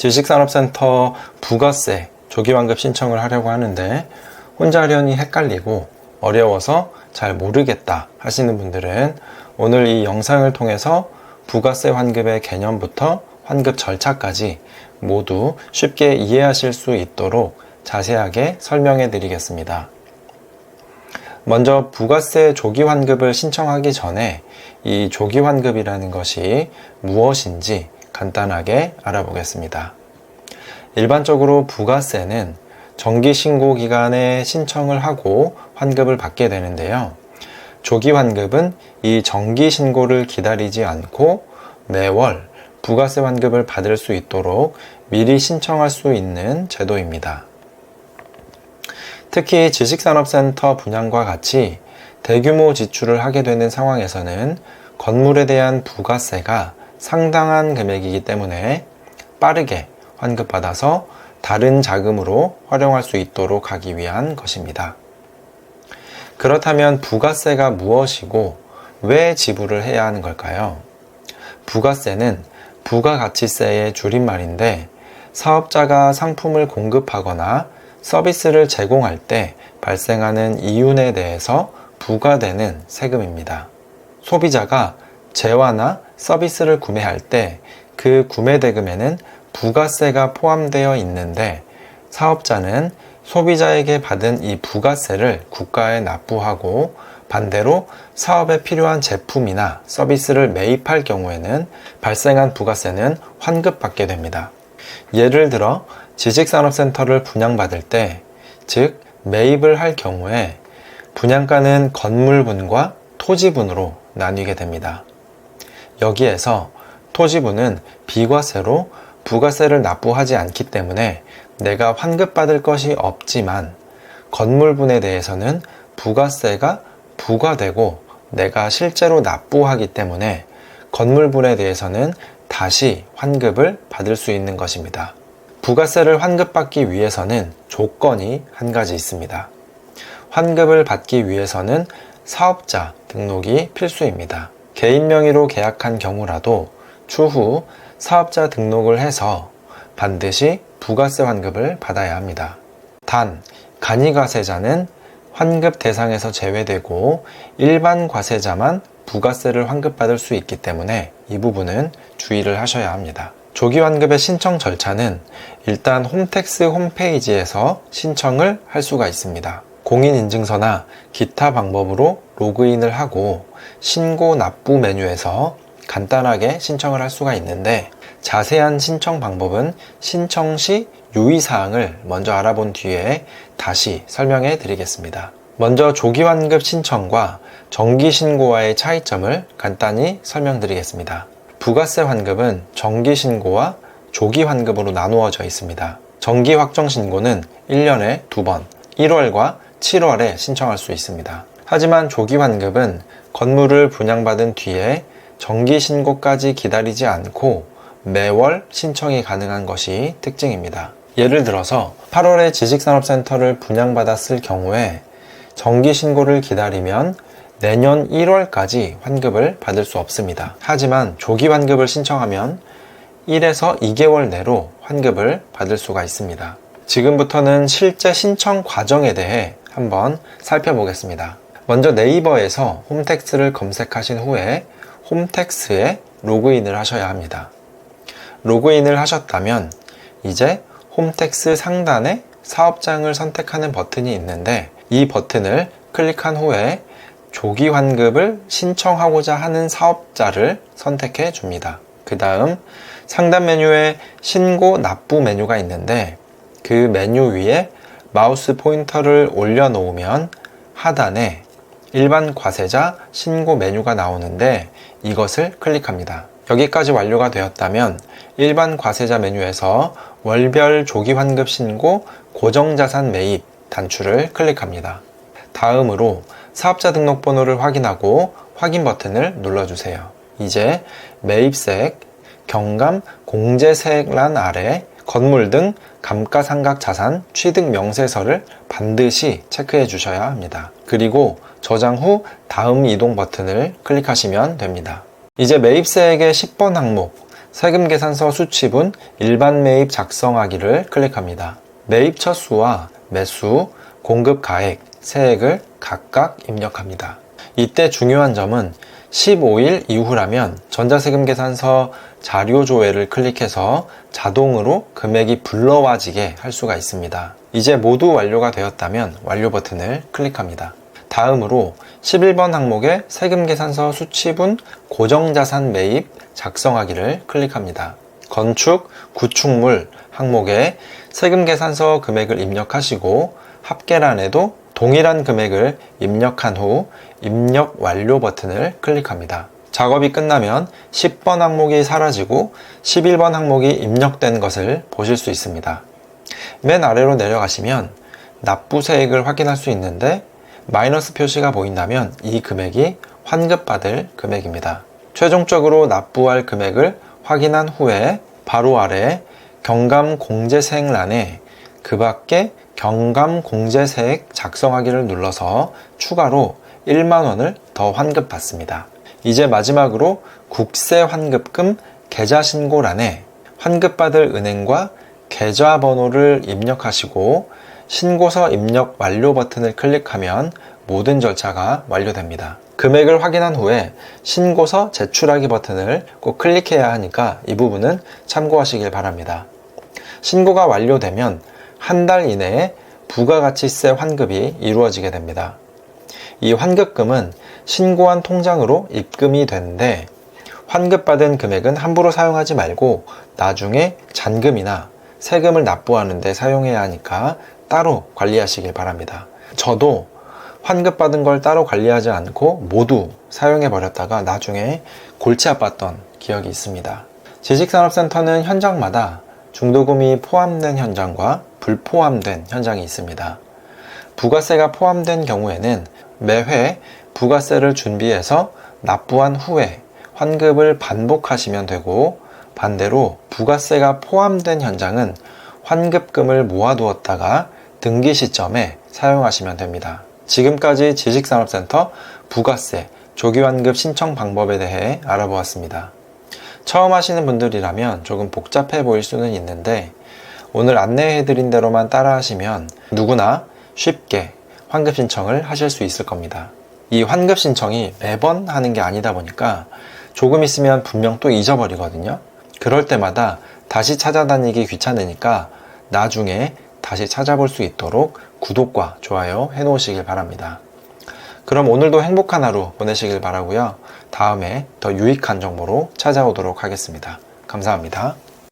지식산업센터 부가세 조기환급 신청을 하려고 하는데 혼자 하려니 헷갈리고 어려워서 잘 모르겠다 하시는 분들은 오늘 이 영상을 통해서 부가세 환급의 개념부터 환급 절차까지 모두 쉽게 이해하실 수 있도록 자세하게 설명해 드리겠습니다. 먼저 부가세 조기환급을 신청하기 전에 이 조기환급이라는 것이 무엇인지 간단하게 알아보겠습니다. 일반적으로 부가세는 정기신고 기간에 신청을 하고 환급을 받게 되는데요. 조기환급은 이 정기신고를 기다리지 않고 매월 부가세 환급을 받을 수 있도록 미리 신청할 수 있는 제도입니다. 특히 지식산업센터 분양과 같이 대규모 지출을 하게 되는 상황에서는 건물에 대한 부가세가 상당한 금액이기 때문에 빠르게 환급받아서 다른 자금으로 활용할 수 있도록 하기 위한 것입니다. 그렇다면 부가세가 무엇이고 왜 지불을 해야 하는 걸까요? 부가세는 부가가치세의 줄임말인데 사업자가 상품을 공급하거나 서비스를 제공할 때 발생하는 이윤에 대해서 부과되는 세금입니다. 소비자가 재화나 서비스를 구매할 때 그 구매 대금에는 부가세가 포함되어 있는데 사업자는 소비자에게 받은 이 부가세를 국가에 납부하고 반대로 사업에 필요한 제품이나 서비스를 매입할 경우에는 발생한 부가세는 환급받게 됩니다. 예를 들어 지식산업센터를 분양받을 때, 즉 매입을 할 경우에 분양가는 건물분과 토지분으로 나뉘게 됩니다. 여기에서 토지분은 비과세로 부가세를 납부하지 않기 때문에 내가 환급받을 것이 없지만 건물분에 대해서는 부가세가 부과되고 내가 실제로 납부하기 때문에 건물분에 대해서는 다시 환급을 받을 수 있는 것입니다. 부가세를 환급받기 위해서는 조건이 한 가지 있습니다. 환급을 받기 위해서는 사업자 등록이 필수입니다. 개인 명의로 계약한 경우라도 추후 사업자 등록을 해서 반드시 부가세 환급을 받아야 합니다. 단, 간이과세자는 환급 대상에서 제외되고 일반 과세자만 부가세를 환급받을 수 있기 때문에 이 부분은 주의를 하셔야 합니다. 조기환급의 신청 절차는 일단 홈택스 홈페이지에서 신청을 할 수가 있습니다. 공인인증서나 기타 방법으로 로그인을 하고 신고 납부 메뉴에서 간단하게 신청을 할 수가 있는데 자세한 신청 방법은 신청 시 유의사항을 먼저 알아본 뒤에 다시 설명해 드리겠습니다. 먼저 조기환급 신청과 정기신고와의 차이점을 간단히 설명드리겠습니다. 부가세 환급은 정기신고와 조기환급으로 나누어져 있습니다. 정기확정신고는 1년에 2번, 1월과 7월에 신청할 수 있습니다. 하지만 조기환급은 건물을 분양받은 뒤에 정기신고까지 기다리지 않고 매월 신청이 가능한 것이 특징입니다. 예를 들어서 8월에 지식산업센터를 분양받았을 경우에 정기신고를 기다리면 내년 1월까지 환급을 받을 수 없습니다. 하지만 조기환급을 신청하면 1에서 2개월 내로 환급을 받을 수가 있습니다. 지금부터는 실제 신청 과정에 대해 한번 살펴보겠습니다. 먼저 네이버에서 홈택스를 검색하신 후에 홈택스에 로그인을 하셔야 합니다. 로그인을 하셨다면 이제 홈택스 상단에 사업장을 선택하는 버튼이 있는데 이 버튼을 클릭한 후에 조기환급을 신청하고자 하는 사업자를 선택해 줍니다. 그 다음 상단 메뉴에 신고 납부 메뉴가 있는데 그 메뉴 위에 마우스 포인터를 올려놓으면 하단에 일반 과세자 신고 메뉴가 나오는데 이것을 클릭합니다. 여기까지 완료가 되었다면 일반 과세자 메뉴에서 월별 조기환급 신고 고정자산 매입 단추를 클릭합니다. 다음으로 사업자 등록번호를 확인하고 확인 버튼을 눌러주세요. 이제 매입세액, 경감, 공제세액란 아래 건물 등 감가상각 자산 취득 명세서를 반드시 체크해 주셔야 합니다. 그리고 저장 후 다음 이동 버튼을 클릭하시면 됩니다. 이제 매입세액의 10번 항목 세금계산서 수취분 일반 매입 작성하기를 클릭합니다. 매입 첫수와 매수, 공급 가액, 세액을 각각 입력합니다. 이때 중요한 점은 15일 이후라면 전자세금계산서 자료 조회를 클릭해서 자동으로 금액이 불러와지게 할 수가 있습니다. 이제 모두 완료가 되었다면 완료 버튼을 클릭합니다. 다음으로 11번 항목의 세금계산서 수취분 고정자산 매입 작성하기를 클릭합니다. 건축, 구축물 항목에 세금계산서 금액을 입력하시고 합계란에도 동일한 금액을 입력한 후 입력 완료 버튼을 클릭합니다. 작업이 끝나면 10번 항목이 사라지고 11번 항목이 입력된 것을 보실 수 있습니다. 맨 아래로 내려가시면 납부세액을 확인할 수 있는데 마이너스 표시가 보인다면 이 금액이 환급받을 금액입니다. 최종적으로 납부할 금액을 확인한 후에 바로 아래 경감공제세액란에 그 밖에 경감공제세액 작성하기를 눌러서 추가로 1만원을 더 환급받습니다. 이제 마지막으로 국세환급금 계좌신고란에 환급받을 은행과 계좌번호를 입력하시고 신고서 입력 완료 버튼을 클릭하면 모든 절차가 완료됩니다. 금액을 확인한 후에 신고서 제출하기 버튼을 꼭 클릭해야 하니까 이 부분은 참고하시길 바랍니다. 신고가 완료되면 한 달 이내에 부가가치세 환급이 이루어지게 됩니다. 이 환급금은 신고한 통장으로 입금이 되는데 환급받은 금액은 함부로 사용하지 말고 나중에 잔금이나 세금을 납부하는 데 사용해야 하니까 따로 관리하시길 바랍니다. 저도 환급받은 걸 따로 관리하지 않고 모두 사용해 버렸다가 나중에 골치 아팠던 기억이 있습니다. 지식산업센터는 현장마다 중도금이 포함된 현장과 불포함된 현장이 있습니다. 부가세가 포함된 경우에는 매회 부가세를 준비해서 납부한 후에 환급을 반복하시면 되고, 반대로 부가세가 포함된 현장은 환급금을 모아두었다가 등기 시점에 사용하시면 됩니다. 지금까지 지식산업센터 부가세 조기환급 신청 방법에 대해 알아보았습니다. 처음 하시는 분들이라면 조금 복잡해 보일 수는 있는데 오늘 안내해드린 대로만 따라 하시면 누구나 쉽게 환급 신청을 하실 수 있을 겁니다. 이 환급 신청이 매번 하는 게 아니다 보니까 조금 있으면 분명 또 잊어버리거든요. 그럴 때마다 다시 찾아다니기 귀찮으니까 나중에 다시 찾아볼 수 있도록 구독과 좋아요 해놓으시길 바랍니다. 그럼 오늘도 행복한 하루 보내시길 바라고요. 다음에 더 유익한 정보로 찾아오도록 하겠습니다. 감사합니다.